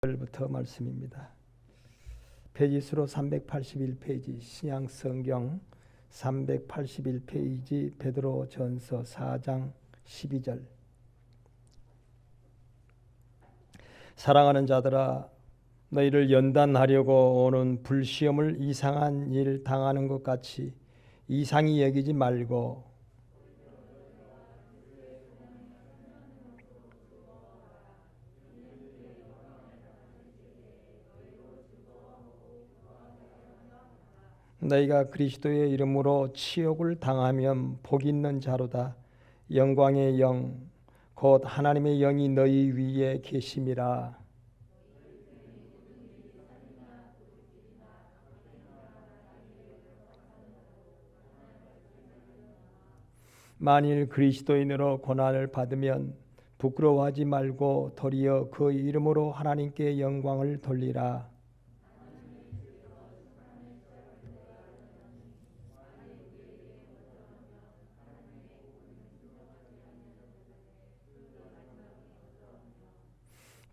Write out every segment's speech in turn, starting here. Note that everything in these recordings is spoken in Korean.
부터 말씀입니다. 페이지 수로 381페이지 신약성경 381페이지 베드로전서 4장 12절. 사랑하는 자들아, 너희를 연단하려고 오는 불시험을 이상한 일 당하는 것 같이 이상히 여기지 말고 너희가 그리스도의 이름으로 치욕을 당하면 복 있는 자로다. 영광의 영 곧 하나님의 영이 너희 위에 계심이라. 만일 그리스도인으로 고난을 받으면 부끄러워하지 말고 도리어 그 이름으로 하나님께 영광을 돌리라.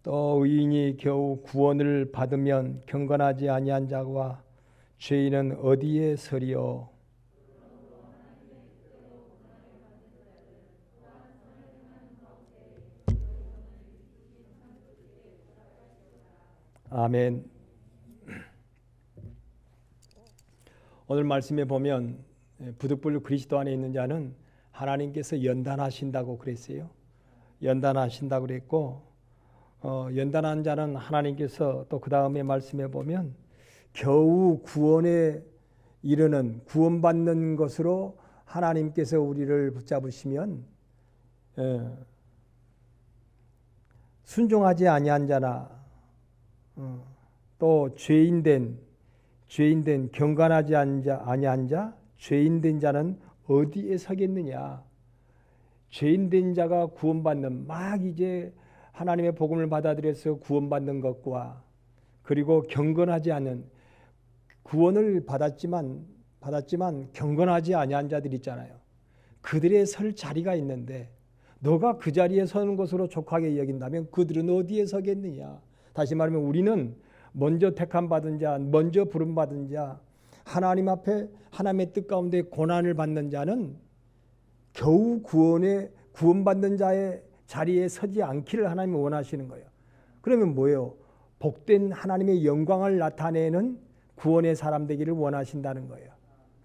또 의인이 겨우 구원을 받으면 경건하지 아니한 자와 죄인은 어디에 서리요? 아멘. 오늘 말씀에 보면 부득불 그리스도 안에 있는 자는 하나님께서 연단하신다고 그랬어요. 연단하신다고 그랬고 연단한 자는 하나님께서 또 그 다음에 말씀해 보면 겨우 구원에 이르는 구원받는 것으로 하나님께서 우리를 붙잡으시면 순종하지 아니한 자나 또 죄인된 경건하지 아니한 자 죄인된 자는 어디에 서겠느냐. 죄인된 자가 구원받는 막 이제 하나님의 복음을 받아들여서 구원받는 것과 그리고 경건하지 않은 구원을 받았지만 경건하지 아니한 자들 있잖아요. 그들의 설 자리가 있는데 너가 그 자리에 서는 것으로 족하게 여긴다면 그들은 어디에 서겠느냐. 다시 말하면 우리는 먼저 택함 받은 자, 먼저 부름 받은 자, 하나님 앞에 하나님의 뜻 가운데 고난을 받는 자는 겨우 구원받는 자의 자리에 서지 않기를 하나님이 원하시는 거예요. 그러면 뭐예요? 복된 하나님의 영광을 나타내는 구원의 사람 되기를 원하신다는 거예요.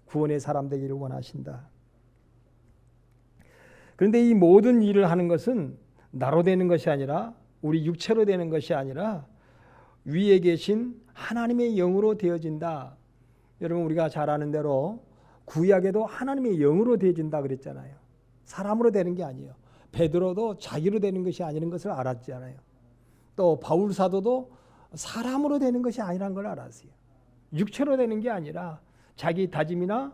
구원의 사람 되기를 원하신다. 그런데 이 모든 일을 하는 것은 나로 되는 것이 아니라 우리 육체로 되는 것이 아니라 위에 계신 하나님의 영으로 되어진다. 여러분 우리가 잘 아는 대로 구약에도 하나님의 영으로 되어진다 그랬잖아요. 사람으로 되는 게 아니에요. 베드로도 자기로 되는 것이 아니라는 것을 알았잖아요. 또 바울 사도도 사람으로 되는 것이 아니라는 걸 알았어요. 육체로 되는 게 아니라 자기 다짐이나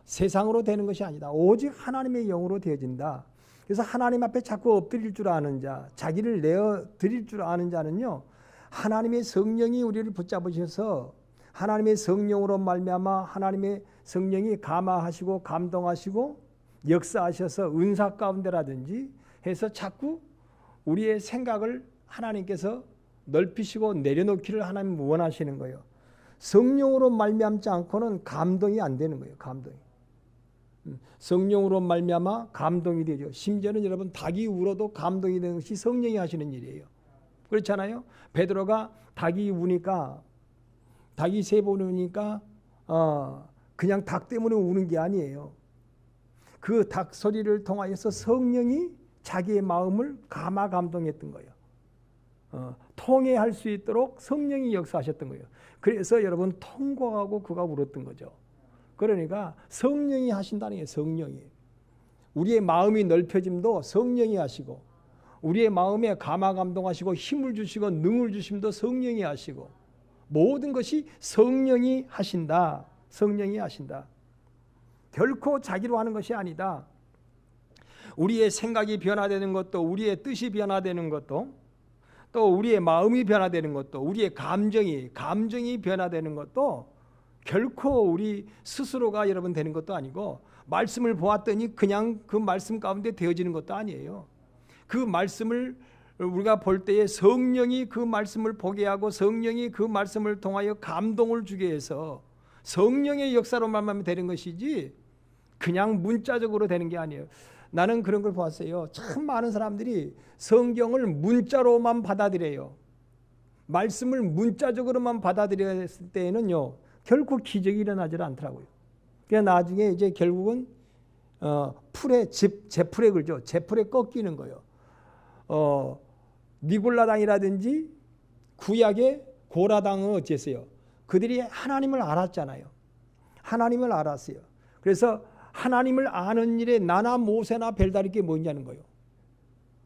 세상으로 되는 것이 아니다. 오직 하나님의 영으로 되어진다. 그래서 하나님 앞에 자꾸 엎드릴 줄 아는 자, 자기를 내어 드릴 줄 아는 자는요, 하나님의 성령이 우리를 붙잡으셔서 하나님의 성령으로 말미암아 하나님의 성령이 감화하시고 감동하시고 역사하셔서 은사 가운데라든지 해서 자꾸 우리의 생각을 하나님께서 넓히시고 내려놓기를 하나님 원하시는 거예요. 성령으로 말미암지 않고는 감동이 안 되는 거예요. 감동이. 성령으로 말미암아 감동이 되죠. 심지어는 여러분 닭이 울어도 감동이 되는 것이 성령이 하시는 일이에요. 그렇잖아요. 베드로가 닭이 우니까 닭이 세 번 우니까 그냥 닭 때문에 우는 게 아니에요. 그 닭 소리를 통하여서 성령이 자기의 마음을 감동했던 거예요. 통해할 수 있도록 성령이 역사하셨던 거예요. 그래서 여러분 통곡하고 그가 울었던 거죠. 그러니까 성령이 하신다는 게 성령이. 우리의 마음이 넓혀짐도 성령이 하시고 우리의 마음에 감동하시고 힘을 주시고 능을 주심도 성령이 하시고 모든 것이 성령이 하신다. 성령이 하신다. 결코 자기로 하는 것이 아니다. 우리의 생각이 변화되는 것도 우리의 뜻이 변화되는 것도 또 우리의 마음이 변화되는 것도 우리의 감정이 변화되는 것도 결코 우리 스스로가 여러분 되는 것도 아니고 말씀을 보았더니 그냥 그 말씀 가운데 되어지는 것도 아니에요. 그 말씀을 우리가 볼 때에 성령이 그 말씀을 보게 하고 성령이 그 말씀을 통하여 감동을 주게 해서 성령의 역사로 말하면 되는 것이지 그냥 문자적으로 되는 게 아니에요. 나는 그런 걸 보았어요. 참 많은 사람들이 성경을 문자로만 받아들여요. 말씀을 문자적으로만 받아들였을 때에는요, 결코 기적이 일어나질 않더라고요. 그냥 나중에 이제 결국은 풀에 제풀에 걸죠. 제풀에 꺾이는 거예요. 니골라당이라든지 구약의 고라당은 어쨌어요? 그들이 하나님을 알았잖아요. 하나님을 알았어요. 그래서 하나님을 아는 일에 나나 모세나 별다를 게 뭐냐는 거예요.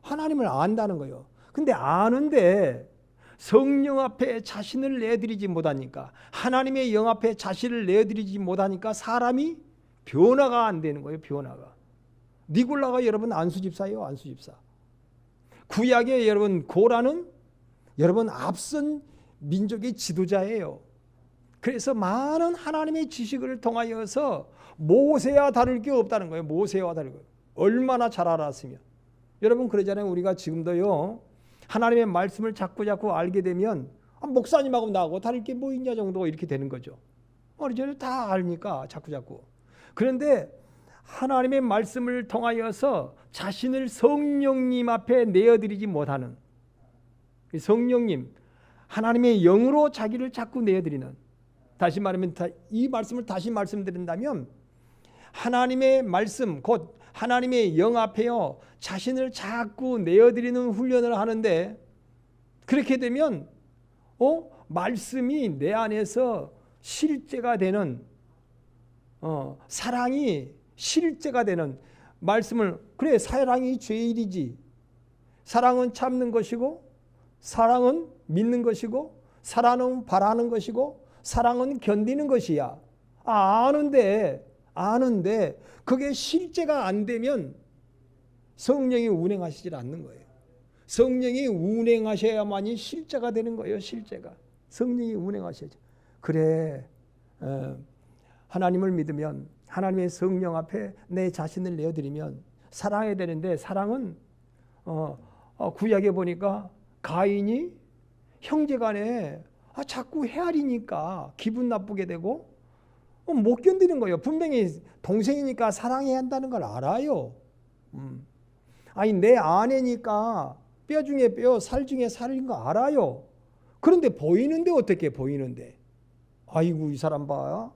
하나님을 안다는 거예요. 근데 아는데 성령 앞에 자신을 내드리지 못하니까, 하나님의 영 앞에 자신을 내드리지 못하니까 사람이 변화가 안 되는 거예요. 변화가. 니골라가 여러분 안수집사예요. 안수집사. 구약의 여러분 고라는 여러분 앞선 민족의 지도자예요. 그래서 많은 하나님의 지식을 통하여서 모세와 다를 게 없다는 거예요. 모세와 다르고 얼마나 잘 알았으면. 여러분 그러잖아요. 우리가 지금도요, 하나님의 말씀을 자꾸 알게 되면 목사님하고 나하고 다를 게 뭐 있냐 정도 이렇게 되는 거죠. 어리저리 다 아니까 자꾸. 그런데 하나님의 말씀을 통하여서 자신을 성령님 앞에 내어드리지 못하는, 성령님 하나님의 영으로 자기를 자꾸 내어드리는, 다시 말하면 이 말씀을 다시 말씀드린다면 하나님의 말씀 곧 하나님의 영 앞에요 자신을 자꾸 내어드리는 훈련을 하는데, 그렇게 되면 말씀이 내 안에서 실제가 되는, 사랑이 실제가 되는 말씀을, 그래 사랑이 제일이지, 사랑은 참는 것이고 사랑은 믿는 것이고 사랑은 바라는 것이고 사랑은 견디는 것이야. 아는데 그게 실제가 안 되면 성령이 운행하시질 않는 거예요. 성령이 운행하셔야만이 실제가 되는 거예요. 실제가. 성령이 운행하셔야죠. 그래, 하나님을 믿으면 하나님의 성령 앞에 내 자신을 내어드리면 사랑해야 되는데, 사랑은 구약에 보니까 가인이 형제간에 자꾸 헤아리니까 기분 나쁘게 되고 못 견디는 거예요. 분명히 동생이니까 사랑해야 한다는 걸 알아요. 아니 내 아내니까 뼈 중에 뼈, 살 중에 살인 거 알아요. 그런데 보이는데 어떻게 보이는데? 아이고 이 사람 봐.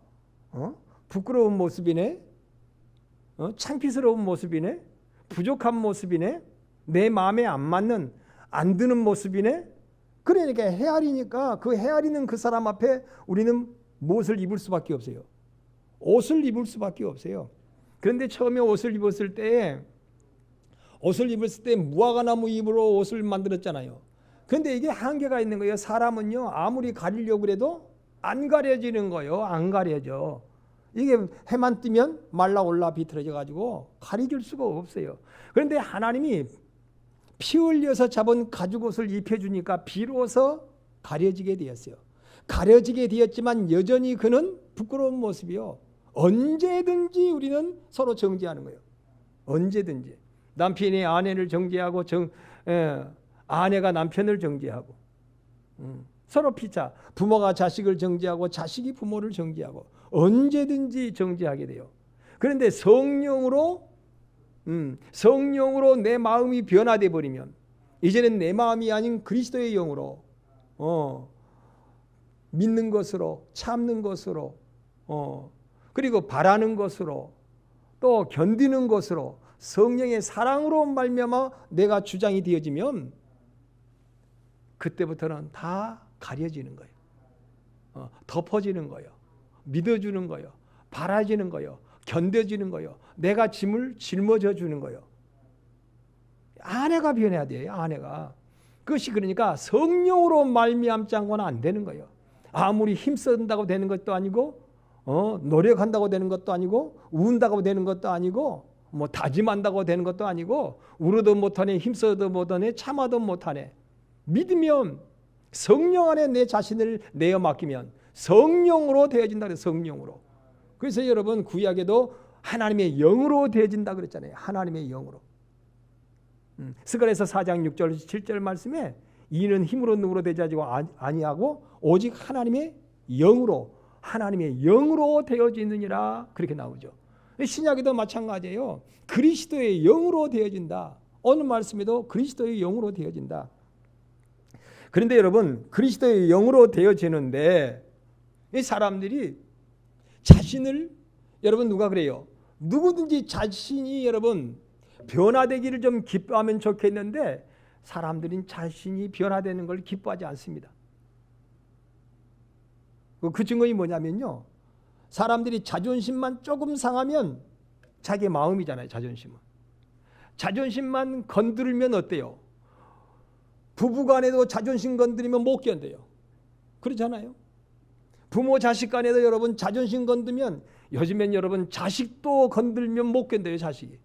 부끄러운 모습이네. 창피스러운 모습이네. 부족한 모습이네. 내 마음에 안 맞는, 안 드는 모습이네. 그러니까 헤아리니까 그 헤아리는 그 사람 앞에 우리는 무엇을 입을 수밖에 없어요. 옷을 입을 수밖에 없어요. 그런데 처음에 옷을 입었을 때 무화과나무 잎으로 옷을 만들었잖아요. 그런데 이게 한계가 있는 거예요. 사람은요 아무리 가리려고 해도 안 가려지는 거예요. 안 가려져. 이게 해만 뜨면 말라 올라 비틀어져 가지고 가려질 수가 없어요. 그런데 하나님이 피 흘려서 잡은 가죽옷을 입혀주니까 비로소 가려지게 되었어요. 가려지게 되었지만 여전히 그는 부끄러운 모습이요. 언제든지 우리는 서로 정죄하는 거예요. 언제든지. 남편이 아내를 정죄하고 아내가 남편을 정죄하고 서로 피차. 부모가 자식을 정죄하고 자식이 부모를 정죄하고 언제든지 정죄하게 돼요. 그런데 성령으로 내 마음이 변화돼 버리면 이제는 내 마음이 아닌 그리스도의 영으로 믿는 것으로, 참는 것으로, 그리고 바라는 것으로, 또 견디는 것으로, 성령의 사랑으로 말미암아 내가 주장이 되어지면 그때부터는 다 가려지는 거예요. 덮어지는 거예요. 믿어주는 거예요. 바라지는 거예요. 견뎌지는 거예요. 내가 짐을 짊어져 주는 거예요. 아내가 변해야 돼요. 아내가. 그것이 그러니까 성령으로 말미암지 않고는 안 되는 거예요. 아무리 힘쓴다고 되는 것도 아니고 노력한다고 되는 것도 아니고 운다고 되는 것도 아니고 뭐 다짐한다고 되는 것도 아니고 울어도 못하네, 힘써도 못하네, 참아도 못하네. 믿으면 성령 안에 내 자신을 내어 맡기면 성령으로 되어진다 그래요. 성령으로. 그래서 여러분 구약에도 하나님의 영으로 되어진다 그랬잖아요. 하나님의 영으로. 스가랴서 4장 6절 7절 말씀에 이는 힘으로 능으로 되지 아니하고 오직 하나님의 영으로 되어지느니라 그렇게 나오죠. 신약에도 마찬가지예요. 그리스도의 영으로 되어진다. 어느 말씀에도 그리스도의 영으로 되어진다. 그런데 여러분 그리스도의 영으로 되어지는데 이 사람들이 자신을 여러분 누가 그래요? 누구든지 자신이 여러분 변화되기를 좀 기뻐하면 좋겠는데 사람들은 자신이 변화되는 걸 기뻐하지 않습니다. 그 증거이 뭐냐면요. 사람들이 자존심만 조금 상하면 자기 마음이잖아요. 자존심만 건드리면 어때요? 부부간에도 자존심 건드리면 못 견뎌요. 그렇잖아요. 부모 자식 간에도 여러분 자존심 건드면 요즘엔 여러분 자식도 건들면 못 견뎌요. 자식이.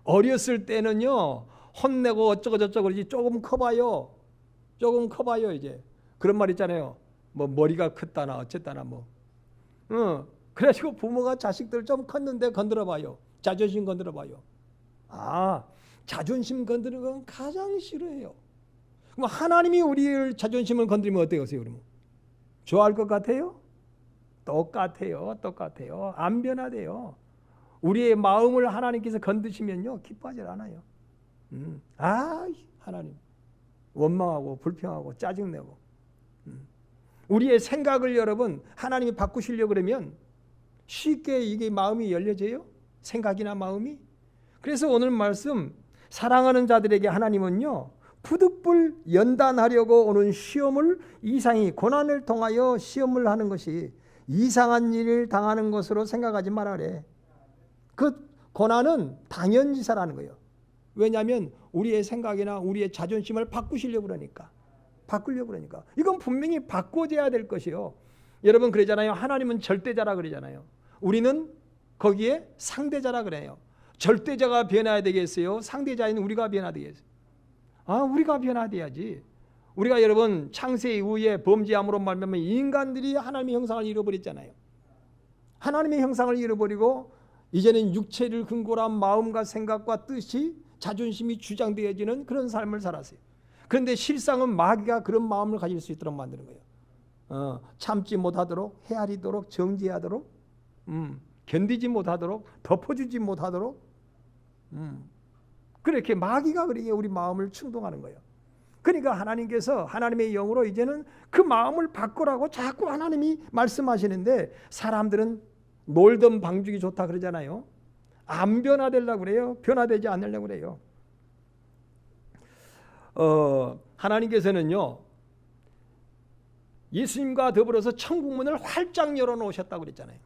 어렸을 때는요. 혼내고 어쩌고 저쩌고 그러지 조금 커봐요. 이제. 그런 말 있잖아요. 뭐 머리가 컸다나 어쨌다나 뭐. 그래가지고 부모가 자식들 좀 컸는데 건드려봐요. 자존심 건드려봐요. 자존심 건드리는 건 가장 싫어해요. 그럼 하나님이 우리의 자존심을 건드리면 어때요? 그러면 좋아할 것 같아요? 똑같아요. 안 변화돼요. 우리의 마음을 하나님께서 건드시면요 기뻐하지 않아요. 하나님 원망하고 불평하고 짜증내고 우리의 생각을 여러분 하나님이 바꾸시려고 그러면 쉽게 이게 마음이 열려져요? 생각이나 마음이? 그래서 오늘 말씀 사랑하는 자들에게 하나님은요 부득불 연단하려고 오는 시험을 이상히 고난을 통하여 시험을 하는 것이 이상한 일을 당하는 것으로 생각하지 말아 그래. 그 고난은 당연지사라는 거예요. 왜냐하면 우리의 생각이나 우리의 자존심을 바꾸시려고 그러니까. 이건 분명히 바꿔줘야 될 것이요. 여러분 그러잖아요. 하나님은 절대자라 그러잖아요. 우리는 거기에 상대자라 그래요. 절대자가 변화해야 되겠어요? 상대자인 우리가 변화해야 되겠어요? 우리가 변화돼야지. 우리가 여러분 창세 이후에 범죄함으로 말미암아 인간들이 하나님의 형상을 잃어버렸잖아요. 하나님의 형상을 잃어버리고 이제는 육체를 근거로 한 마음과 생각과 뜻이 자존심이 주장되어지는 그런 삶을 살았어요. 그런데 실상은 마귀가 그런 마음을 가질 수 있도록 만드는 거예요. 참지 못하도록, 헤아리도록, 정죄하도록, 견디지 못하도록, 덮어주지 못하도록, 그렇게 마귀가 그렇게 우리 마음을 충동하는 거예요. 그러니까 하나님께서 하나님의 영으로 이제는 그 마음을 바꾸라고 자꾸 하나님이 말씀하시는데 사람들은 놀던 방죽이 좋다 그러잖아요. 안 변화되려고 그래요. 변화되지 않으려고 그래요. 하나님께서는요 예수님과 더불어서 천국문을 활짝 열어놓으셨다고 그랬잖아요.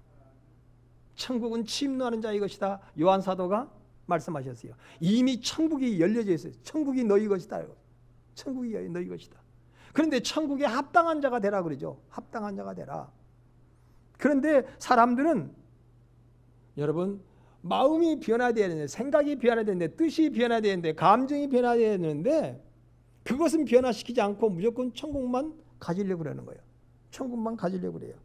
천국은 침노하는 자의 것이다. 요한사도가 말씀하셨어요. 이미 천국이 열려져 있어요. 천국이 너희 것이다. 천국이 너희 것이다. 그런데 천국에 합당한 자가 되라 그러죠. 합당한 자가 되라. 그런데 사람들은 여러분 마음이 변화되어야 되는데 생각이 변화되어야 되는데 뜻이 변화되어야 되는데 감정이 변화되어야 되는데 그것은 변화시키지 않고 무조건 천국만 가지려고 그러는 거예요. 천국만 가지려고 그래요.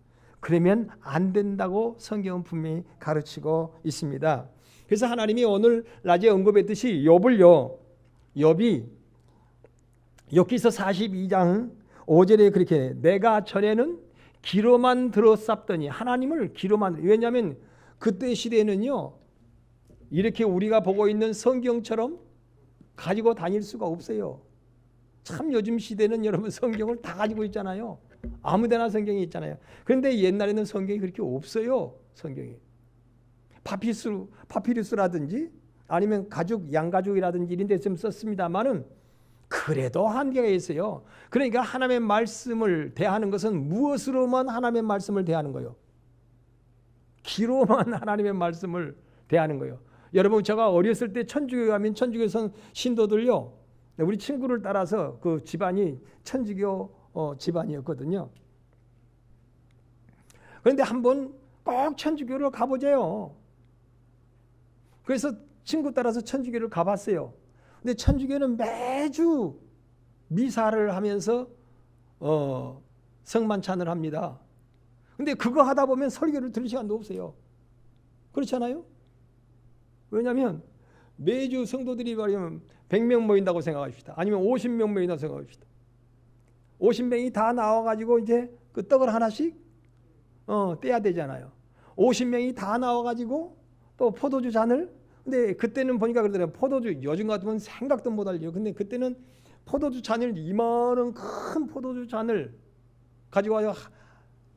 그러면 안 된다고 성경은 분명히 가르치고 있습니다. 그래서 하나님이 오늘 낮에 언급했듯이 욥이 욥기서 42장 5절에 그렇게 내가 전에는 귀로만 들었었더니 하나님을 귀로만 왜냐하면 그때 시대에는요 이렇게 우리가 보고 있는 성경처럼 가지고 다닐 수가 없어요. 참 요즘 시대는 여러분 성경을 다 가지고 있잖아요. 아무데나 성경이 있잖아요. 그런데 옛날에는 성경이 그렇게 없어요. 성경이 파피루스라든지 아니면 양가죽이라든지 이런 데 좀 썼습니다만은 그래도 한계가 있어요. 그러니까 하나님의 말씀을 대하는 것은 무엇으로만 하나님의 말씀을 대하는 거예요? 기로만 하나님의 말씀을 대하는 거예요. 여러분 제가 어렸을 때 천주교 가면 천주교 신도들요 우리 친구를 따라서 그 집안이 천주교 집안이었거든요. 그런데 한번 꼭 천주교를 가보자요. 그래서 친구 따라서 천주교를 가봤어요. 근데 천주교는 매주 미사를 하면서 성만찬을 합니다. 근데 그거 하다 보면 설교를 들을 시간도 없어요. 그렇잖아요? 왜냐하면 매주 성도들이 말하면 100명 모인다고 생각합시다. 아니면 50명 모인다고 생각합시다. 50명이 다 나와가지고 이제 그 떡을 하나씩 떼야 되잖아요. 50명이 다 나와가지고 또 포도주 잔을, 근데 그때는 보니까 그러더라고요. 포도주, 요즘 같으면 생각도 못할요. 근데 그때는 포도주 잔을, 이만한 큰 포도주 잔을 가지고 와서,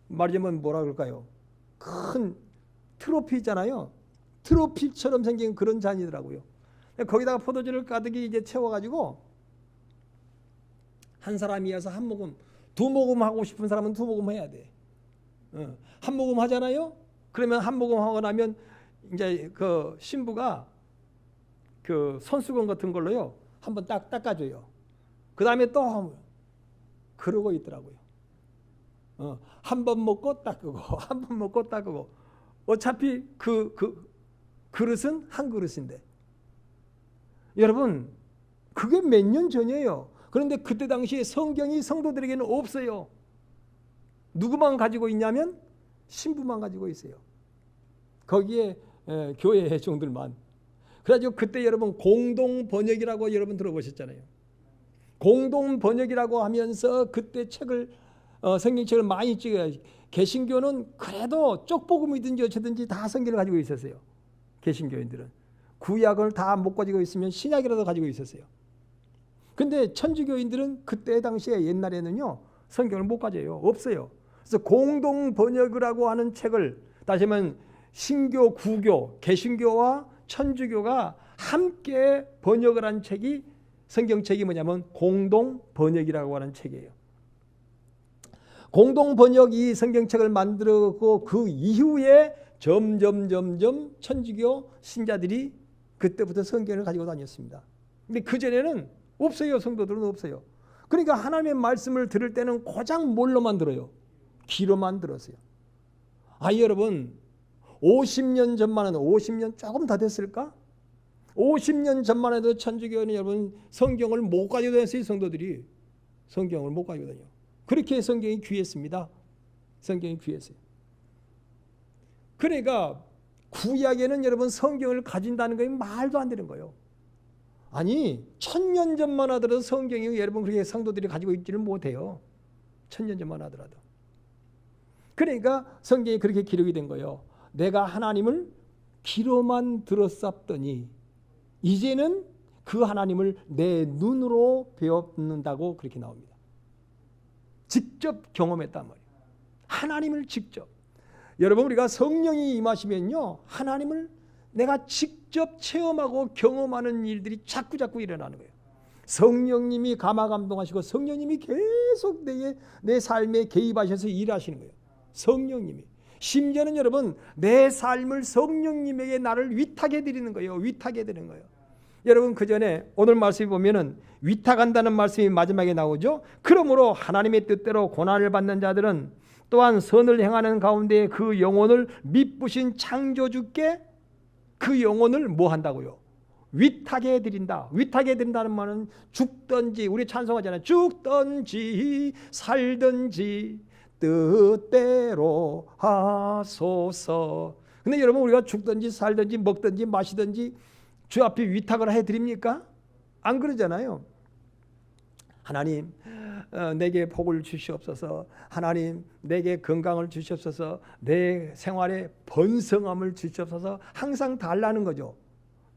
말하자면 뭐라 그럴까요? 큰 트로피 있잖아요. 트로피처럼 생긴 그런 잔이더라고요. 거기다가 포도주를 가득히 이제 채워가지고 한 사람이어서 한 모금, 두 모금 하고 싶은 사람은 두 모금 해야 돼. 한 모금 하잖아요. 그러면 한 모금 하고 나면 이제 그 신부가 그 손수건 같은 걸로요 한번 딱 닦아줘요. 그 다음에 또 그러고 있더라고요. 한 번 먹고 닦고 한 번 먹고 닦고, 어차피 그 그릇은 한 그릇인데, 여러분 그게 몇 년 전이에요. 그런데 그때 당시에 성경이 성도들에게는 없어요. 누구만 가지고 있냐면 신부만 가지고 있어요. 거기에 교회 회중들만. 그래가지고 그때 여러분 공동 번역이라고 여러분 들어보셨잖아요. 공동 번역이라고 하면서 그때 책을 성경책을 많이 찍어요. 개신교는 그래도 쪽복음이든지 어쩌든지 다 성경을 가지고 있었어요. 개신교인들은 구약을 다 못 가지고 있으면 신약이라도 가지고 있었어요. 근데 천주교인들은 그때 당시에 옛날에는요 성경을 못 가져요. 없어요. 그래서 공동 번역이라고 하는 책을, 다시 하면 신교, 구교, 개신교와 천주교가 함께 번역을 한 책이, 성경책이 뭐냐면 공동 번역이라고 하는 책이에요. 공동 번역 이 성경책을 만들었고 그 이후에 점점 천주교 신자들이 그때부터 성경을 가지고 다녔습니다. 근데 그전에는 없어요. 성도들은 없어요. 그러니까 하나님의 말씀을 들을 때는 고작 뭘로만 들어요? 귀로만 들었어요. 여러분 50년 전만 해도, 50년 조금 더 됐을까? 50년 전만 해도 천주교는 여러분 성경을 못 가지고 다녔어요. 성도들이 성경을 못 가지고 다녀요. 그렇게 성경이 귀했습니다. 성경이 귀했어요. 그러니까 구약에는 여러분 성경을 가진다는 게 말도 안 되는 거예요. 아니 1000년 전만 하더라도 성경이 여러분 그렇게 성도들이 가지고 있지는 못해요. 1000년 전만 하더라도. 그러니까 성경이 그렇게 기록이 된 거예요. 내가 하나님을 귀로만 들었었더니 이제는 그 하나님을 내 눈으로 배웠는다고 그렇게 나옵니다. 직접 경험했단 말이에요. 하나님을 직접. 여러분 우리가 성령이 임하시면요 하나님을 내가 직접 체험하고 경험하는 일들이 자꾸 일어나는 거예요. 성령님이 감화감동하시고 성령님이 계속 내 삶에 개입하셔서 일하시는 거예요. 성령님이. 심지어는 여러분 내 삶을 성령님에게 나를 위탁해 드리는 거예요. 위탁해 드리는 거예요. 여러분 그 전에 오늘 말씀에 보면은 위탁한다는 말씀이 마지막에 나오죠. 그러므로 하나님의 뜻대로 고난을 받는 자들은 또한 선을 행하는 가운데 그 영혼을 미쁘신 창조주께 그 영혼을 뭐 한다고요? 위탁해 드린다. 위탁해 드린다는 말은 죽든지, 우리 찬송하잖아요. 죽든지 살든지 뜻대로 하소서. 근데 여러분 우리가 죽든지 살든지 먹든지 마시든지 주 앞에 위탁을 해드립니까? 안 그러잖아요. 하나님 내게 복을 주시옵소서. 하나님 내게 건강을 주시옵소서. 내 생활에 번성함을 주시옵소서. 항상 달라는 거죠.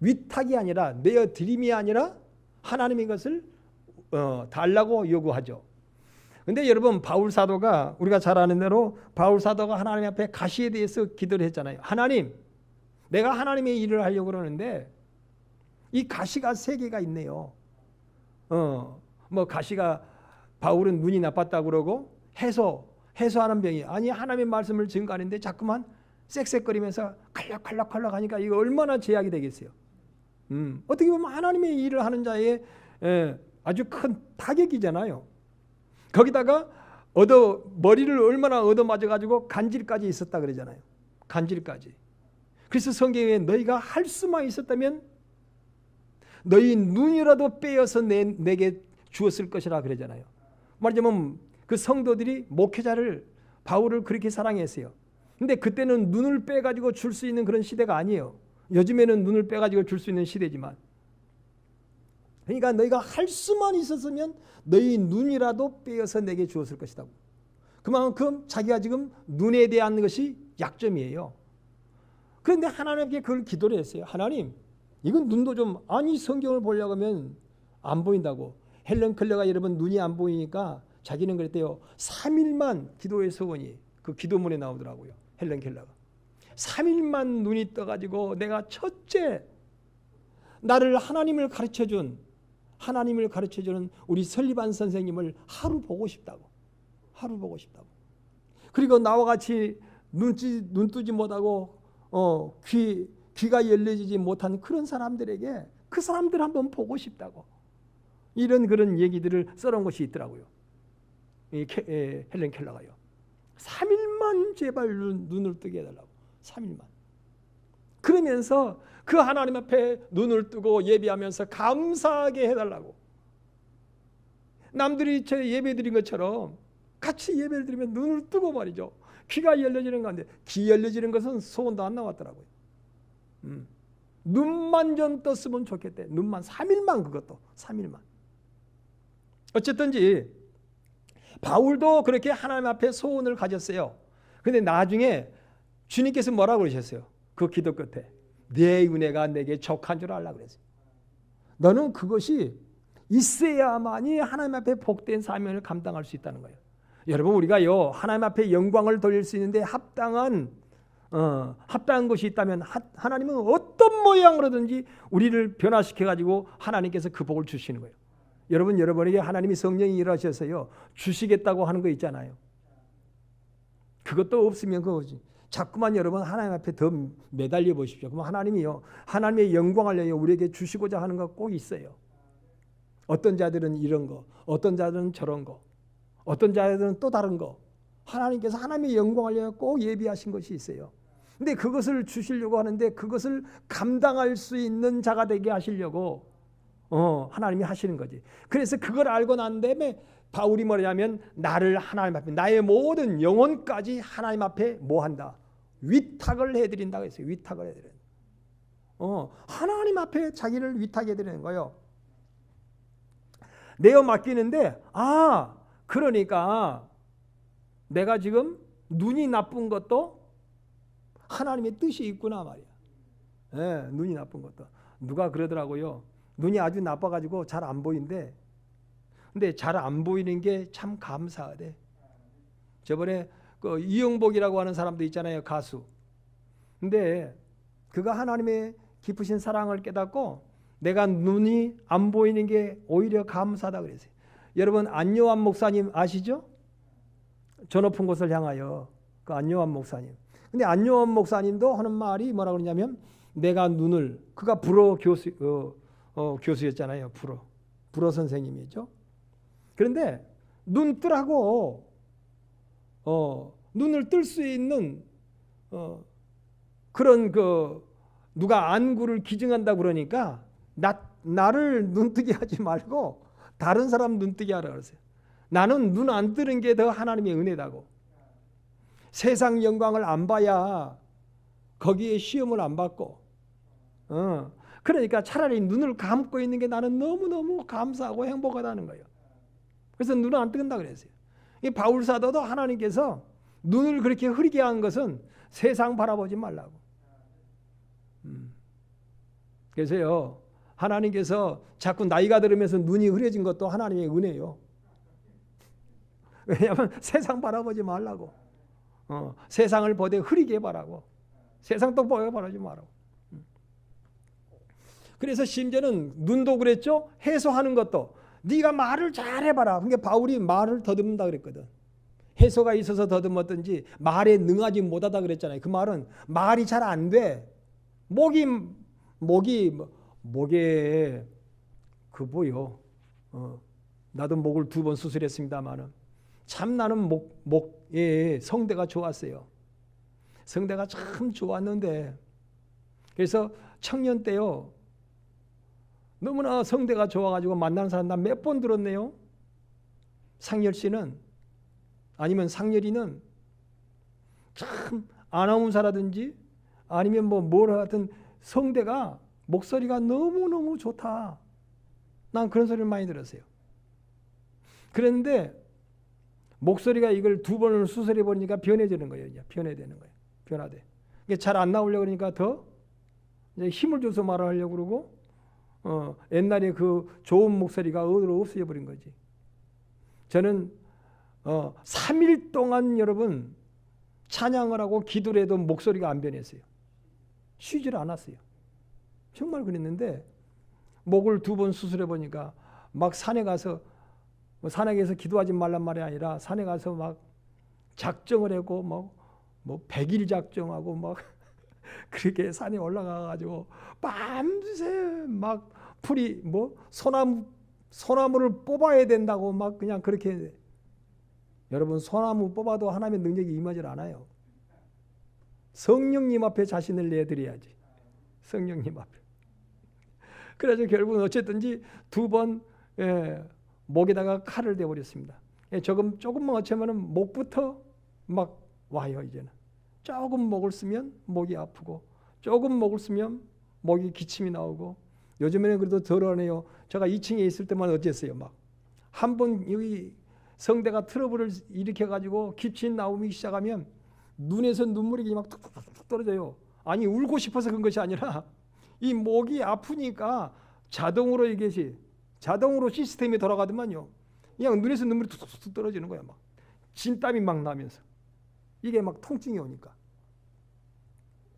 위탁이 아니라 내어드림이 아니라 하나님의 것을 달라고 요구하죠. 근데 여러분 바울 사도가, 우리가 잘 아는 대로 바울 사도가 하나님 앞에 가시에 대해서 기도를 했잖아요. 하나님 내가 하나님의 일을 하려고 그러는데 이 가시가 3개가 있네요. 뭐 가시가, 바울은 눈이 나빴다고 그러고 해소하는 병이, 아니 하나님의 말씀을 증거하는데 자꾸만 쌕쌕거리면서 칼락칼락 하니까 이거 얼마나 제약이 되겠어요. 어떻게 보면 하나님의 일을 하는 자의 아주 큰 타격이잖아요. 거기다가 머리를 얼마나 얻어맞아가지고 간질까지 있었다 그러잖아요. 간질까지. 그래서 성경에 너희가 할 수만 있었다면 너희 눈이라도 빼어서 내게 주었을 것이라 그러잖아요. 말하자면 그 성도들이 목회자를, 바울을 그렇게 사랑했어요. 근데 그때는 눈을 빼가지고 줄 수 있는 그런 시대가 아니에요. 요즘에는 눈을 빼가지고 줄 수 있는 시대지만, 그러니까 너희가 할 수만 있었으면 너희 눈이라도 빼어서 내게 주었을 것이다. 그만큼 자기가 지금 눈에 대한 것이 약점이에요. 그런데 하나님께 그걸 기도를 했어요. 하나님, 이건 눈도 좀, 아니 성경을 보려고 하면 안 보인다고. 헬런 켈러가 여러분 눈이 안 보이니까 자기는 그랬대요. 3일만 기도의 소원이 그 기도문에 나오더라고요. 헬런 켈러가 3일만 눈이 떠가지고 내가 첫째 나를 하나님을 가르쳐주는 우리 설리반 선생님을 하루 보고 싶다고. 그리고 나와 같이 눈 뜨지 못하고 귀가 열려지지 못한 그런 사람들에게 그 사람들 한번 보고 싶다고. 이런 그런 얘기들을 써놓은 것이 있더라고요. 헬렌 켈러가요. 3일만 제발 눈을 뜨게 해달라고. 3일만. 그러면서 그 하나님 앞에 눈을 뜨고 예배하면서 감사하게 해달라고. 남들이 저 예배 드린 것처럼 같이 예배를 드리면 눈을 뜨고 말이죠. 귀가 열려지는 건데, 귀 열려지는 것은 소원도 안 나왔더라고요. 눈만 좀 떴으면 좋겠대. 눈만 3일만, 그것도 3일만. 어쨌든지 바울도 그렇게 하나님 앞에 소원을 가졌어요. 그런데 나중에 주님께서 뭐라고 그러셨어요? 그 기도 끝에 내 은혜가 내게 족한 줄 알라 그랬어요. 너는 그것이 있어야만이 하나님 앞에 복된 사명을 감당할 수 있다는 거예요. 여러분, 우리가요 하나님 앞에 영광을 돌릴 수 있는데 합당한 것이 있다면 하나님은 어떤 모양으로든지 우리를 변화시켜 가지고 하나님께서 그 복을 주시는 거예요. 여러분에게 하나님이 성령이 일하셔서요 주시겠다고 하는 거 있잖아요. 그것도 없으면 그거지. 자꾸만 여러분 하나님 앞에 더 매달려 보십시오. 그럼 하나님이요 하나님의 영광을 위하여 우리에게 주시고자 하는 거 꼭 있어요. 어떤 자들은 이런 거, 어떤 자들은 저런 거, 어떤 자들은 또 다른 거. 하나님께서 하나님의 영광을 위하여 꼭 예비하신 것이 있어요. 근데 그것을 주시려고 하는데 그것을 감당할 수 있는 자가 되게 하시려고 하나님이 하시는 거지. 그래서 그걸 알고 난 다음에 바울이 뭐냐면 나를 하나님 앞에 나의 모든 영혼까지 하나님 앞에 뭐 한다? 위탁을 해드린다고 했어요. 위탁을 해드리는. 하나님 앞에 자기를 위탁해드리는 거예요. 내어 맡기는데 그러니까 내가 지금 눈이 나쁜 것도 하나님의 뜻이 있구나 말이야. 네, 눈이 나쁜 것도. 누가 그러더라고요. 눈이 아주 나빠가지고 잘 안 보인대. 근데 잘 안 보이는 게 참 감사하대. 저번에 그 이영복이라고 하는 사람도 있잖아요. 가수. 근데 그가 하나님의 깊으신 사랑을 깨닫고 내가 눈이 안 보이는 게 오히려 감사하다 그랬어요. 여러분 안요한 목사님 아시죠? 저 높은 곳을 향하여 그 안요한 목사님. 근데 안요한 목사님도 하는 말이 뭐라고 그러냐면 내가 눈을 그가 불어 교수였잖아요. 불어 선생님이죠. 그런데 눈 뜨라고 눈을 뜰 수 있는 그런 누가 안구를 기증한다 그러니까 나를 눈뜨게 하지 말고 다른 사람 눈뜨게 하라 그러세요. 나는 눈 안 뜨는 게 더 하나님의 은혜다고. 세상 영광을 안 봐야 거기에 시험을 안 받고 그러니까 차라리 눈을 감고 있는 게 나는 너무너무 감사하고 행복하다는 거예요. 그래서 눈을 안 뜬다 그랬어요. 이 바울 사도도 하나님께서 눈을 그렇게 흐리게 한 것은 세상 바라보지 말라고. 그래서요 하나님께서 자꾸 나이가 들으면서 눈이 흐려진 것도 하나님의 은혜요. 왜냐하면 세상 바라보지 말라고. 세상을 보되 흐리게 바라고. 세상 또 보게 바라지 말라고. 그래서 심지어는 눈도 그랬죠. 해소하는 것도 네가 말을 잘해봐라. 그러니까 바울이 말을 더듬는다 그랬거든. 해소가 있어서 더듬었든지 말에 능하지 못하다 그랬잖아요. 그 말은 말이 잘 안 돼. 목에 그 뭐요? 나도 목을 2번 수술했습니다만은 참 나는 목에 성대가 좋았어요. 성대가 참 좋았는데 그래서 청년 때요 너무나 성대가 좋아가지고 만나는 사람 나 몇 번 들었네요. 상열 씨는 아니면 상열이는 참 아나운서라든지 아니면 뭘 하든 성대가 목소리가 너무너무 좋다. 난 그런 소리를 많이 들었어요. 그런데 목소리가 이걸 2번을 수술해 보니까 변해지는 거예요. 이제 변해되는 거예요. 변화돼. 이게 잘 안 나오려고 그러니까 더 이제 힘을 줘서 말을 하려고 그러고 옛날에 그 좋은 목소리가 어디로 없어져 버린 거지. 저는 3일 동안 여러분 찬양을 하고 기도를 해도 목소리가 안 변했어요. 쉬질 않았어요. 정말 그랬는데 목을 2번 수술해 보니까 막 산에 가서 기도하지 말란 말이 아니라 산에 가서 막 작정을 하고 뭐 100일 작정하고 막 그렇게 산에 올라가 가지고 밤새 막 풀이 뭐 소나무를 뽑아야 된다고 막 그냥 그렇게 해야 돼. 여러분 소나무 뽑아도 하나님의 능력이 임하지 않아요. 성령님 앞에 자신을 내드려야지. 성령님 앞에. 그래서 결국은 어쨌든지 2번 목에다가 칼을 대버렸습니다. 조금만 어쩌면은 목부터 막 와요. 이제는 조금 목을 쓰면 목이 아프고 조금 목을 쓰면 목이 기침이 나오고 요즘에는 그래도 덜하네요. 제가 2층에 있을 때만 어땠어요. 막 한 번 여기 성대가 트러블을 일으켜 가지고 기침 나오기 시작하면 눈에서 눈물이 막 툭툭툭 떨어져요. 아니 울고 싶어서 그런 것이 아니라 이 목이 아프니까 자동으로 자동으로 시스템이 돌아가더만요. 그냥 눈에서 눈물이 툭툭툭 떨어지는 거야. 막 진땀이 막 나면서 이게 막 통증이 오니까.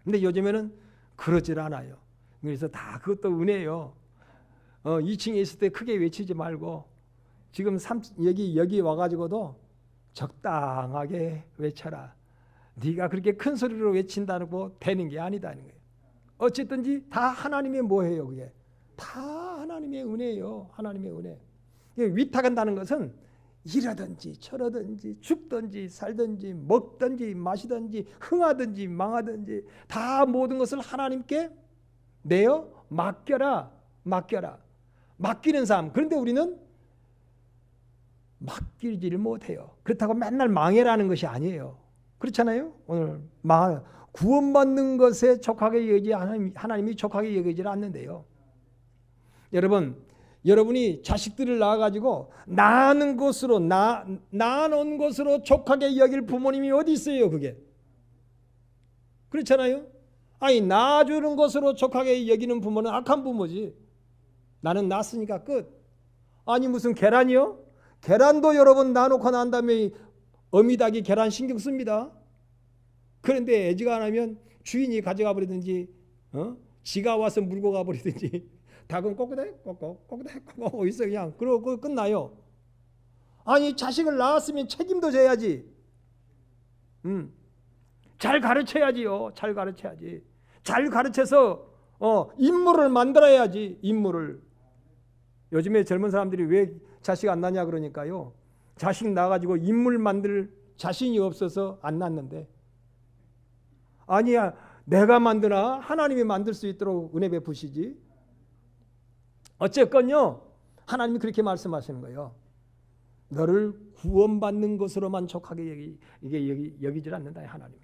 근데 요즘에는 그러질 않아요. 그래서 다 그것도 은혜예요. 2층에 있을 때 크게 외치지 말고 지금 여기 와가지고도 적당하게 외쳐라. 네가 그렇게 큰 소리로 외친다고 되는 게 아니다는 거예요. 어쨌든지 다 하나님의 뭐예요? 그게 다 하나님의 은혜예요. 하나님의 은혜. 위탁한다는 것은 이러든지 저러든지 죽든지 살든지 먹든지 마시든지 흥하든지 망하든지 다 모든 것을 하나님께 내어 맡겨라. 맡기는 삶. 그런데 우리는 맡기지를 못해요. 그렇다고 맨날 망해라는 것이 아니에요. 그렇잖아요. 오늘 구원받는 것에 족하게 여기지 하나님이 족하게 여기지 않는데요. 여러분이 자식들을 낳아가지고 낳은 것으로 낳아놓은 것으로 족하게 여길 부모님이 어디 있어요? 그게 그렇잖아요. 아니 낳아주는 것으로 족하게 여기는 부모는 악한 부모지. 나는 낳았으니까 끝. 아니 무슨 계란이요? 계란도 여러분 낳아놓고 난 다음에 어미닭이 계란 신경 씁니다. 그런데 애지가 안 하면 주인이 가져가 버리든지 지가 와서 물고 가 버리든지 닭은 꼬꼬닥 있어 그냥 그러고 끝나요. 아니 자식을 낳았으면 책임도 져야지. 잘 가르쳐야지요. 잘 가르쳐야지. 잘 가르쳐서 인물을 만들어야지. 인물을. 요즘에 젊은 사람들이 왜 자식 안 낳냐 그러니까요. 자식 낳아가지고 인물 만들 자신이 없어서 안 낳는데. 아니야 내가 만드나 하나님이 만들 수 있도록 은혜 베푸시지. 어쨌건요 하나님이 그렇게 말씀하시는 거예요. 너를 구원받는 것으로만 족하게 여기질 않는다. 하나님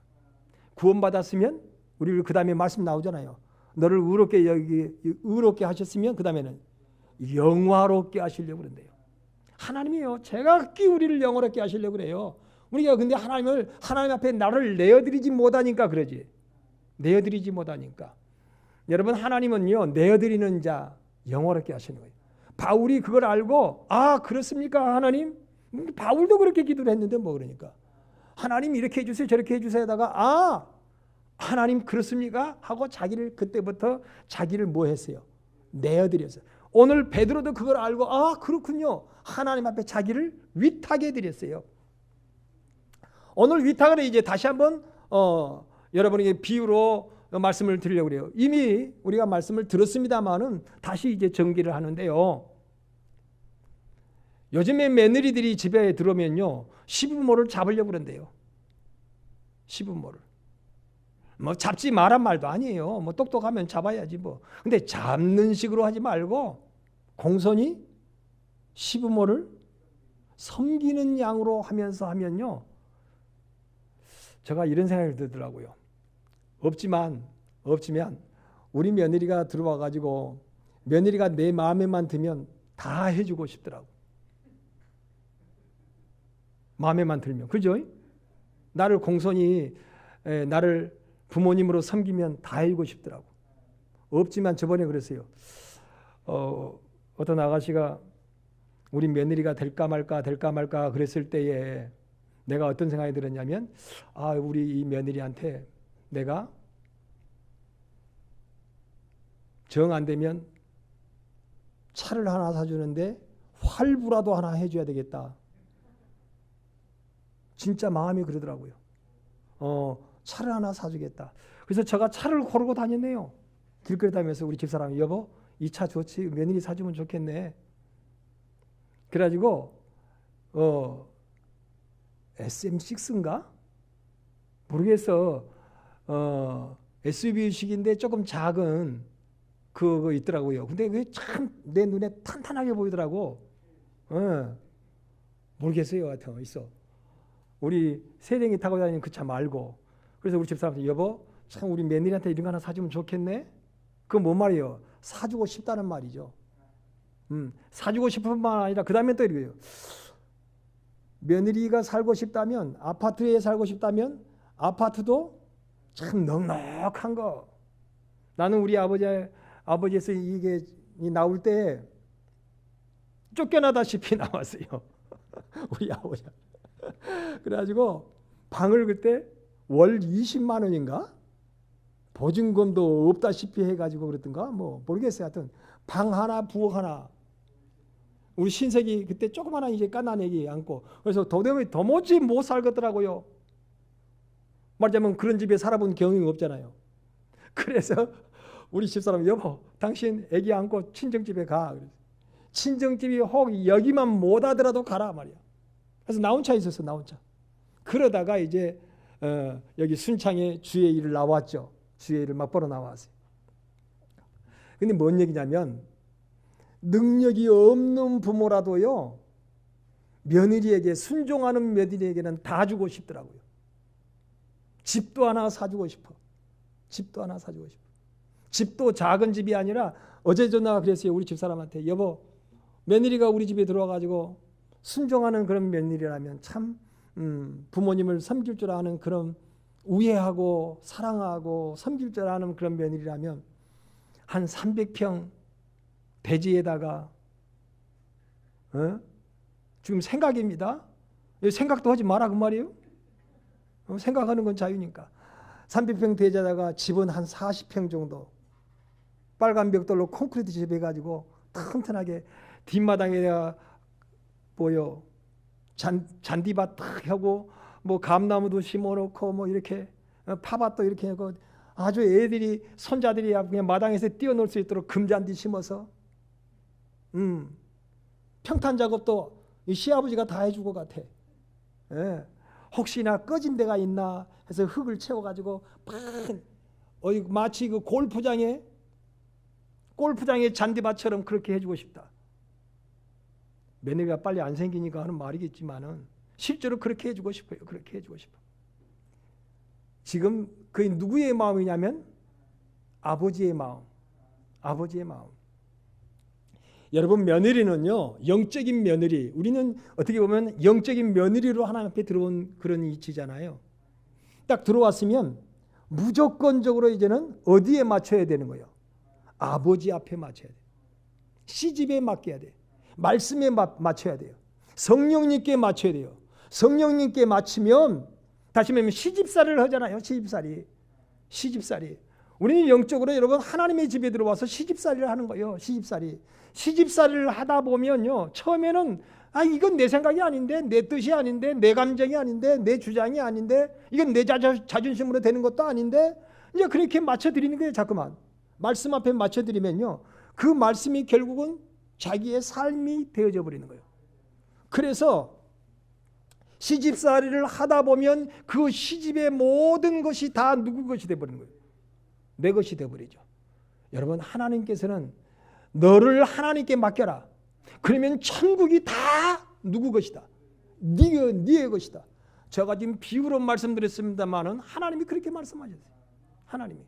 구원받았으면 우리를 그 다음에 말씀 나오잖아요. 너를 의롭게 하셨으면 그 다음에는 영화롭게 하시려고 그런대요. 하나님이요 제각기 우리를 영화롭게 하시려고 그래요. 우리가 근데 하나님 앞에 나를 내어드리지 못하니까 그러지. 내어드리지 못하니까. 여러분 하나님은요 내어드리는 자 영화롭게 하시는 거예요. 바울이 그걸 알고 그렇습니까 하나님? 바울도 그렇게 기도를 했는데 뭐 그러니까 하나님 이렇게 해주세요 저렇게 해주세요 하다가 하나님 그렇습니까? 하고 그때부터 자기를 뭐 했어요? 내어드렸어요. 오늘 베드로도 그걸 알고 그렇군요. 하나님 앞에 자기를 위탁해 드렸어요. 오늘 위탁을 이제 다시 한번 여러분에게 비유로 말씀을 드리려고 그래요. 이미 우리가 말씀을 들었습니다만은 다시 이제 정리를 하는데요. 요즘에 며느리들이 집에 들어오면요 시부모를 잡으려고 그런대요. 시부모를. 뭐 잡지 마란 말도 아니에요. 뭐 똑똑하면 잡아야지 뭐. 근데 잡는 식으로 하지 말고 공손히 시부모를 섬기는 양으로 하면서 하면요. 제가 이런 생각이 들더라고요. 없지만 우리 며느리가 들어와 가지고 며느리가 내 마음에만 들면 다 해주고 싶더라고. 마음에만 들면. 그죠? 나를 공손히 나를 부모님으로 섬기면 다 해주고 싶더라고. 없지만 저번에 그랬어요. 어떤 아가씨가 우리 며느리가 될까 말까 그랬을 때에 내가 어떤 생각이 들었냐면 우리 이 며느리한테 내가 정 안 되면 차를 하나 사주는데 활부라도 하나 해줘야 되겠다. 진짜 마음이 그러더라고요. 차를 하나 사주겠다. 그래서 제가 차를 고르고 다녔네요. 길거리 다니면서 우리 집사람이 여보 이 차 좋지 며느리 사주면 좋겠네. 그래가지고 SM6인가? 모르겠어. SUV식인데 조금 작은 그거 있더라고요. 근데 그게 참 내 눈에 탄탄하게 보이더라고. 모르겠어요. 하여튼 있어. 우리 세댕이 타고 다니는 그 차 말고. 그래서 우리 집사람한테 여보 참 우리 며느리한테 이런 거 하나 사주면 좋겠네. 그건 뭔 말이에요? 사주고 싶다는 말이죠. 사주고 싶은 말 아니라 그 다음에 또 이래요. 며느리가 살고 싶다면 아파트에 살고 싶다면 아파트도 참 넉넉한 거. 나는 우리 아버지에서 이게 나올 때 쫓겨나다시피 나왔어요. 우리 아버지. 그래가지고 방을 그때 월 20만 원인가? 보증금도 없다시피 해가지고 그랬던가? 뭐 모르겠어요. 하여튼 방 하나 부엌 하나. 우리 신세기 그때 조그마한 이제 깐난 애기 안고 그래서 도무지 못 살겠더라고요. 말하자면 그런 집에 살아본 경험이 없잖아요. 그래서 우리 집사람 여보 당신 애기 안고 친정집에 가. 친정집이 혹 여기만 못 하더라도 가라 말이야. 그래서 나 혼자 있었어. 나 혼자. 그러다가 이제 여기 순창에 주의 일을 나왔죠. 주의 일을 맛보러 나왔어요. 근데 뭔 얘기냐면 능력이 없는 부모라도요 며느리에게 순종하는 며느리에게는 다 주고 싶더라고요. 집도 하나 사주고 싶어. 집도 하나 사주고 싶어. 집도 작은 집이 아니라 어제 전화가 그랬어요. 우리 집사람한테 여보 며느리가 우리 집에 들어와가지고 순종하는 그런 며느리라면 참 부모님을 섬길 줄 아는 그런 우애하고 사랑하고 섬길 줄 아는 그런 며느리라면 한 300평 대지에다가 지금 생각입니다. 생각도 하지 마라 그 말이에요. 생각하는 건 자유니까. 300평 대지에다가 집은 한 40평 정도 빨간 벽돌로 콘크리트 집 해가지고 튼튼하게 뒷마당에다가 보여 잔디밭 딱 하고 뭐 감나무도 심어놓고 뭐 이렇게 파밭도 이렇게 하고 아주 애들이 손자들이 그냥 마당에서 뛰어놀 수 있도록 금잔디 심어서 평탄 작업도 이 시아버지가 다 해주고 같아. 예. 혹시나 꺼진 데가 있나 해서 흙을 채워가지고 마치 그 골프장에 잔디밭처럼 그렇게 해주고 싶다. 며느리가 빨리 안 생기니까 하는 말이겠지만은 실제로 그렇게 해주고 싶어요. 그렇게 해주고 싶어. 지금 그게 누구의 마음이냐면 아버지의 마음. 아버지의 마음. 여러분 며느리는요. 영적인 며느리. 우리는 어떻게 보면 영적인 며느리로 하나님 앞에 들어온 그런 이치잖아요. 딱 들어왔으면 무조건적으로 이제는 어디에 맞춰야 되는 거예요? 아버지 앞에 맞춰야 돼요. 시집에 맡겨야 돼요. 말씀에 맞춰야 돼요. 성령님께 맞춰야 돼요. 성령님께 맞추면 다시 말하면 시집살이를 하잖아요. 시집살이. 우리는 영적으로 여러분 하나님의 집에 들어와서 시집살이를 하는 거예요. 시집살이를 하다 보면요. 처음에는 이건 내 생각이 아닌데 내 뜻이 아닌데 내 감정이 아닌데 내 주장이 아닌데 이건 내 자존심으로 되는 것도 아닌데 이제 그렇게 맞춰드리는 거예요. 자꾸만. 말씀 앞에 맞춰드리면요. 그 말씀이 결국은 자기의 삶이 되어져 버리는 거예요. 그래서 시집살이를 하다 보면 그 시집의 모든 것이 다 누구 것이 되어버리는 거예요. 내 것이 되어버리죠. 여러분 하나님께서는 너를 하나님께 맡겨라. 그러면 천국이 다 누구 것이다. 네의 것이다. 제가 지금 비유로 말씀드렸습니다마는 하나님이 그렇게 말씀하셨어요. 하나님이.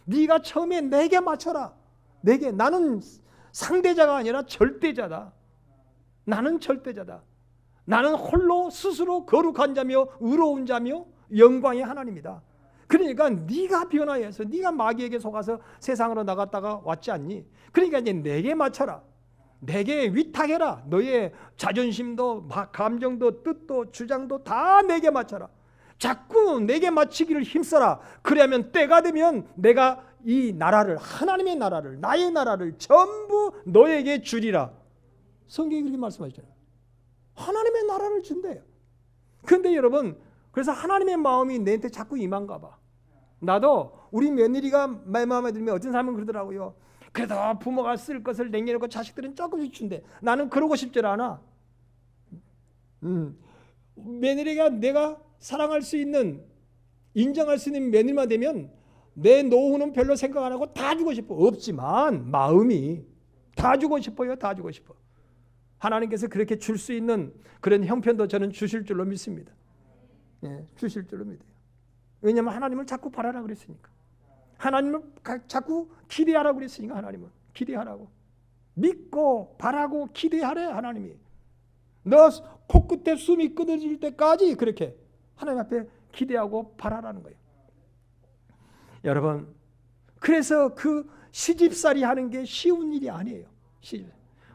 네가 처음에 내게 맞춰라. 내게. 나는 상대자가 아니라 절대자다. 나는 절대자다. 나는 홀로 스스로 거룩한 자며 의로운 자며 영광의 하나님이다. 그러니까 네가 변화해서 네가 마귀에게 속아서 세상으로 나갔다가 왔지 않니? 그러니까 이제 내게 맞춰라. 내게 위탁해라. 너의 자존심도 감정도 뜻도 주장도 다 내게 맞춰라. 자꾸 내게 맞추기를 힘써라. 그러면 때가 되면 내가 이 나라를, 하나님의 나라를, 나의 나라를 전부 너에게 주리라. 성경이 그렇게 말씀하시잖아요. 하나님의 나라를 준대요. 그런데 여러분, 그래서 하나님의 마음이 내한테 자꾸 임한가 봐. 나도 우리 며느리가 마음에 들면 어떤 사람은 그러더라고요. 그래도 부모가 쓸 것을 남겨놓고 자식들은 조금씩 준대. 나는 그러고 싶지 않아. 며느리가 내가 사랑할 수 있는, 인정할 수 있는 며느리만 되면 내 노후는 별로 생각 안 하고 다 주고 싶어. 없지만 마음이 다 주고 싶어요. 다 주고 싶어. 하나님께서 그렇게 줄 수 있는 그런 형편도 저는 주실 줄로 믿습니다. 예, 주실 줄로 믿어요. 왜냐하면 하나님을 자꾸 바라라 그랬으니까. 하나님을 자꾸 기대하라고 그랬으니까. 하나님을 기대하라고. 믿고 바라고 기대하래. 하나님이. 너 코끝에 숨이 끊어질 때까지 그렇게 하나님 앞에 기대하고 바라라는 거예요. 여러분, 그래서 그 시집살이 하는 게 쉬운 일이 아니에요.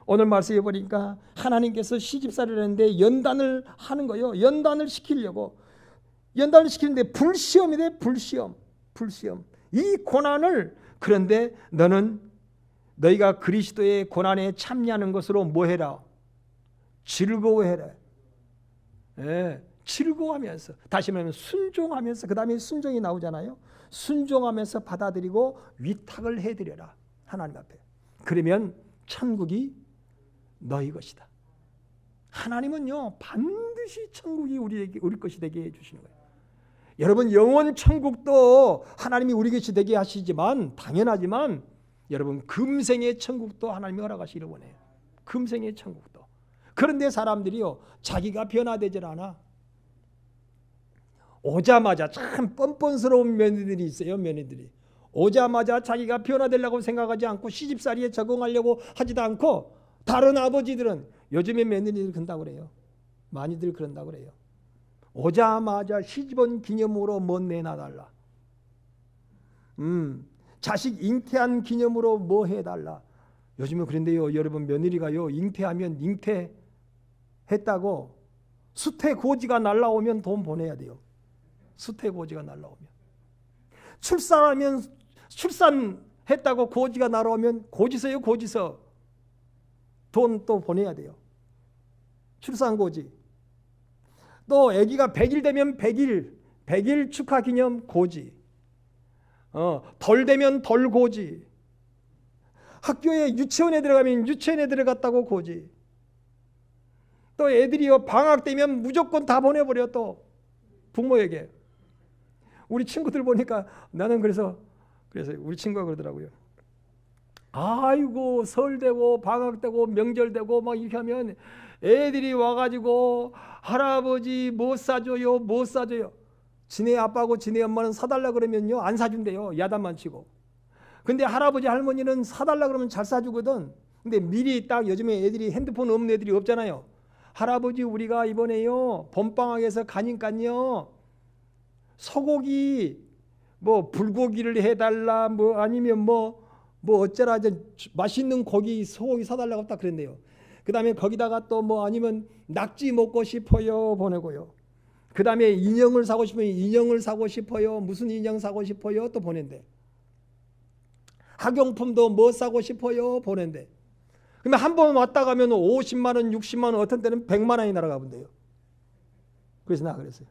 오늘 말씀해 보니까 하나님께서 시집살이를 하는데 연단을 하는 거예요. 연단을 시키려고. 연단을 시키는데 불시험이래. 불시험. 이 고난을, 그런데 너희가 그리스도의 고난에 참여하는 것으로 뭐 해라? 즐거워해라. 예, 즐거워하면서, 다시 말하면 순종하면서, 그 다음에 순종이 나오잖아요. 순종하면서 받아들이고 위탁을 해드려라. 하나님 앞에. 그러면 천국이 너희 것이다. 하나님은요, 반드시 천국이 우리 것이 되게 해주시는 거예요. 여러분, 영원 천국도 하나님이 우리 것이 되게 하시지만, 당연하지만 여러분, 금생의 천국도 하나님이 허락하시기를 원해요. 금생의 천국도. 그런데 사람들이요, 자기가 변화되질 않아. 오자마자 참 뻔뻔스러운 며느리들이 있어요. 며느리들이 오자마자 자기가 변화되려고 생각하지 않고 시집살이에 적응하려고 하지도 않고, 다른 아버지들은, 요즘에 며느리들 그런다고 그래요. 많이들 그런다고 그래요. 오자마자 시집온 기념으로 뭐 내놔달라. 자식 잉태한 기념으로 뭐 해달라. 요즘에 그런데요, 여러분, 며느리가요, 잉태하면 잉태했다고 수태고지가 날라오면 돈 보내야 돼요. 수태고지가 날라오면. 출산했다고 고지가 날아오면 고지서요, 고지서. 돈 또 보내야 돼요. 출산고지. 또 아기가 100일 되면 100일 축하 기념 고지. 덜 되면 덜 고지. 학교에 유치원에 들어가면 유치원에 들어갔다고 고지. 또 애들이요, 방학 되면 무조건 다 보내버려. 또 부모에게. 우리 친구들 보니까, 나는 그래서 우리 친구가 그러더라고요. 아이고, 설 되고 방학 되고 명절 되고 막 이렇게 하면 애들이 와가지고 할아버지 뭐 사줘요, 뭐 사줘요. 지네 아빠하고 지네 엄마는 사달라 그러면요, 안 사준대요. 야단만 치고. 근데 할아버지 할머니는 사달라 그러면 잘 사주거든. 근데 미리 딱, 요즘에 애들이 핸드폰 없는 애들이 없잖아요. 할아버지, 우리가 이번에요 봄방학에서 가니까요 소고기 뭐 불고기를 해달라, 뭐 아니면 뭐 어쩌라, 맛있는 고기, 소고기 사달라고 딱 그랬네요. 그 다음에 거기다가 또 뭐 아니면 낙지 먹고 싶어요 보내고요. 그 다음에 인형을 사고 싶으면 인형을 사고 싶어요, 무슨 인형 사고 싶어요 또 보낸대. 학용품도 뭐 사고 싶어요 보낸대. 그러면 한 번 왔다 가면 50만 원, 60만 원, 어떤 때는 100만 원이 날아가 본대요. 그래서 나 그랬어요.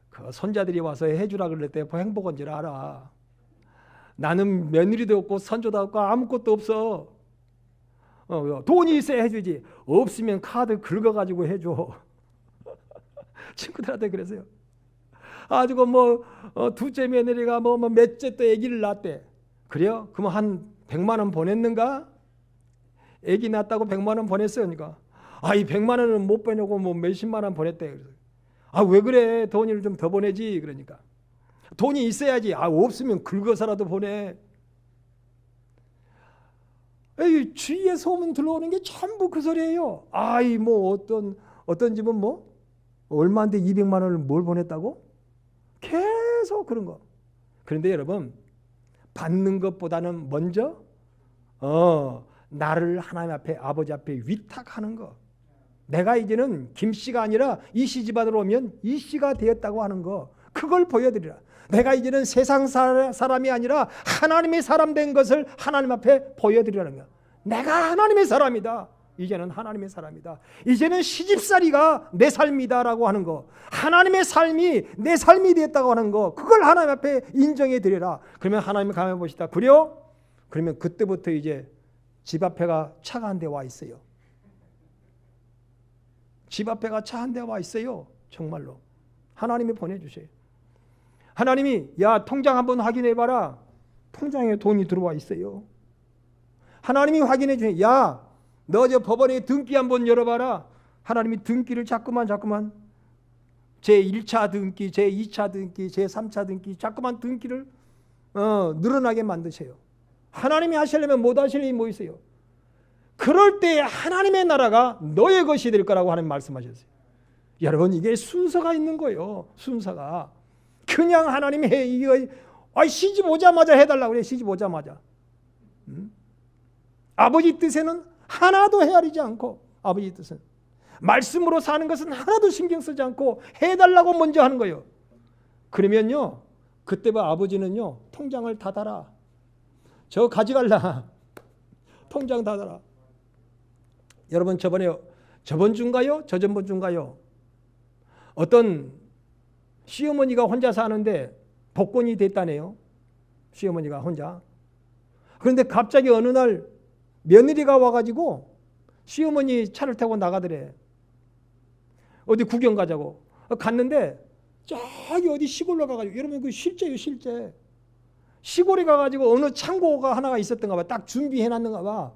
그 손자들이 와서 해주라 그랬대. 행복한 줄 알아. 나는 며느리도 없고 선조도 없고 아무것도 없어. 돈이 있어야 해주지. 없으면 카드 긁어가지고 해줘. 친구들한테 그랬어요. 아주고 둘째 며느리가 몇째 또 아기를 낳았대. 그래요? 그럼 한 100만 원 보냈는가? 아기 낳았다고 100만 원 보냈어요. 그러니까 이 100만 원은 못 보내고 몇십만 원 보냈대. 왜 그래? 돈을 좀 더 보내지. 그러니까 돈이 있어야지. 없으면 긁어서라도 보내. 에이, 주위에 소문 들어오는 게 전부 그 소리예요. 뭐 어떤 집은 뭐 얼마인데 200만 원을 뭘 보냈다고? 계속 그런 거. 그런데 여러분, 받는 것보다는 먼저 나를 하나님 앞에, 아버지 앞에 위탁하는 거. 내가 이제는 김씨가 아니라 이씨 집안으로 오면 이씨가 되었다고 하는 거. 그걸 보여드리라. 내가 이제는 세상 사람이 아니라 하나님의 사람 된 것을 하나님 앞에 보여드리라는 거야. 내가 하나님의 사람이다. 이제는 하나님의 사람이다. 이제는 시집살이가 내 삶이다라고 하는 거. 하나님의 삶이 내 삶이 되었다고 하는 거. 그걸 하나님 앞에 인정해 드리라. 그러면 하나님이 가만 보시다. 그래요? 그러면 그때부터 이제 집 앞에가 차가 한 대 와 있어요. 집 앞에가 차 한 대 와 있어요. 정말로. 하나님이 보내주세요. 하나님이 야, 통장 한번 확인해 봐라. 통장에 돈이 들어와 있어요. 하나님이 확인해 주세요. 야, 너 저 법원에 등기 한번 열어봐라. 하나님이 등기를 자꾸만 제1차 등기, 제2차 등기, 제3차 등기 자꾸만 등기를 늘어나게 만드세요. 하나님이 하시려면 못 하실 일이 뭐 있어요? 그럴 때 하나님의 나라가 너의 것이 될 거라고 하나님 말씀하셨어요. 여러분, 이게 순서가 있는 거예요. 순서가. 그냥 하나님이 이거 시집 오자마자 해달라고 그래. 시집 오자마자. 아버지 뜻에는 하나도 헤아리지 않고, 아버지 뜻은 말씀으로 사는 것은 하나도 신경 쓰지 않고 해달라고 먼저 하는 거예요. 그러면요, 그때 봐 아버지는요, 통장을 닫아라. 저 가져갈라. 통장 닫아라. 여러분, 저번 주인가요? 저전번 주인가요? 어떤 시어머니가 혼자 사는데 복권이 됐다네요. 시어머니가 혼자. 그런데 갑자기 어느 날 며느리가 와가지고 시어머니 차를 타고 나가더래. 어디 구경 가자고. 갔는데 저기 어디 시골로 가가지고, 여러분 그 실제예요, 실제. 시골에 가가지고 어느 창고가 하나가 있었던가 봐. 딱 준비해놨는가 봐.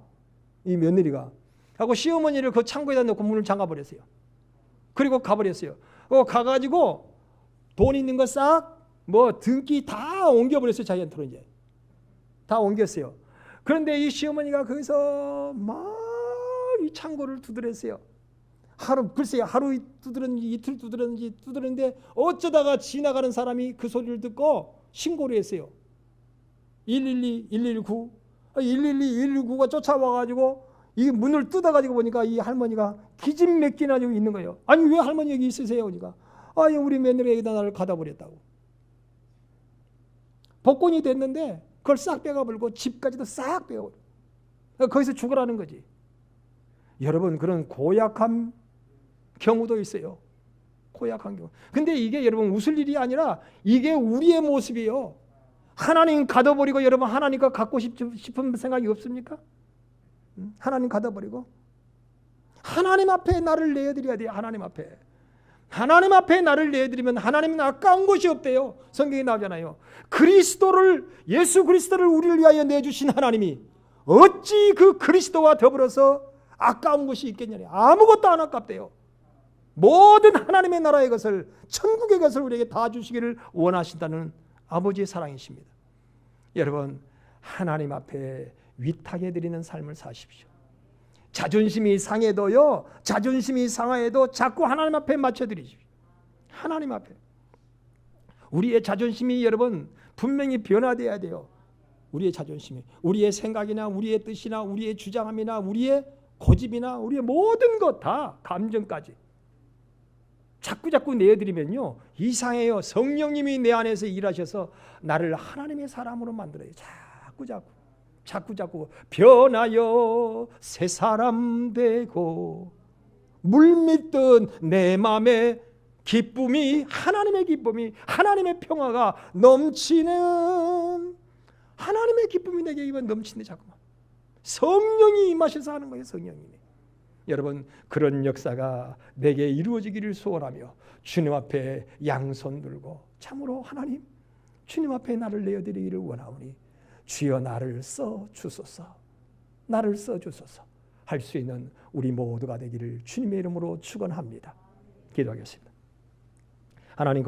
이 며느리가. 하고 시어머니를 그 창고에다 넣고 문을 잠가버렸어요. 그리고 가버렸어요. 가가지고 돈 있는 거 싹 뭐 등기 다 옮겨버렸어요. 자기한테로 이제. 다 옮겼어요. 그런데 이 시어머니가 거기서 막 이 창고를 두드렸어요. 글쎄요, 하루 두드렸는지 이틀 두드렸는데 어쩌다가 지나가는 사람이 그 소리를 듣고 신고를 했어요. 112, 119. 112, 119가 쫓아와가지고 이 문을 뜯어가지고 보니까 이 할머니가 기진맥진하고 있는 거예요. 아니, 왜 할머니 여기 있으세요? 그러니까 우리 며느리가 여기다 나를 가다 버렸다고. 복권이 됐는데 그걸 싹 빼가버리고 집까지도 싹 빼가버리고 거기서 죽으라는 거지. 여러분, 그런 고약한 경우도 있어요. 고약한 경우. 근데 이게 여러분 웃을 일이 아니라 이게 우리의 모습이에요. 하나님 가둬버리고 여러분 하나님과 갖고 싶은 생각이 없습니까? 하나님 가둬버리고 하나님 앞에 나를 내어드려야 돼요. 하나님 앞에 나를 내어드리면 하나님은 아까운 것이 없대요. 성경에 나오잖아요. 예수 그리스도를 우리를 위하여 내주신 하나님이 어찌 그 그리스도와 더불어서 아까운 것이 있겠냐니. 아무것도 안 아깝대요. 모든 하나님의 나라의 것을, 천국의 것을 우리에게 다 주시기를 원하신다는 아버지의 사랑이십니다. 여러분, 하나님 앞에 위탁해드리는 삶을 사십시오. 자존심이 상해도요, 자존심이 상하여도 자꾸 하나님 앞에 맞춰드리십시오. 하나님 앞에. 우리의 자존심이 여러분 분명히 변화되어야 돼요. 우리의 자존심이, 우리의 생각이나 우리의 뜻이나 우리의 주장함이나 우리의 고집이나 우리의 모든 것 다, 감정까지 자꾸 내어드리면요, 이상해요. 성령님이 내 안에서 일하셔서 나를 하나님의 사람으로 만들어요. 자꾸 변하여 새 사람 되고 물밀듯 내 마음에 기쁨이, 하나님의 기쁨이, 하나님의 평화가 넘치는, 하나님의 기쁨이 내게 넘치네. 자꾸만 성령이 임하셔서 하는 거예요. 성령님이. 여러분, 그런 역사가 내게 이루어지기를 소원하며 주님 앞에 양손 들고 참으로 하나님, 주님 앞에 나를 내어드리기를 원하오니 주여 나를 써주소서, 나를 써주소서 할 수 있는 우리 모두가 되기를 주님의 이름으로 축원합니다. 기도하겠습니다. 하나님,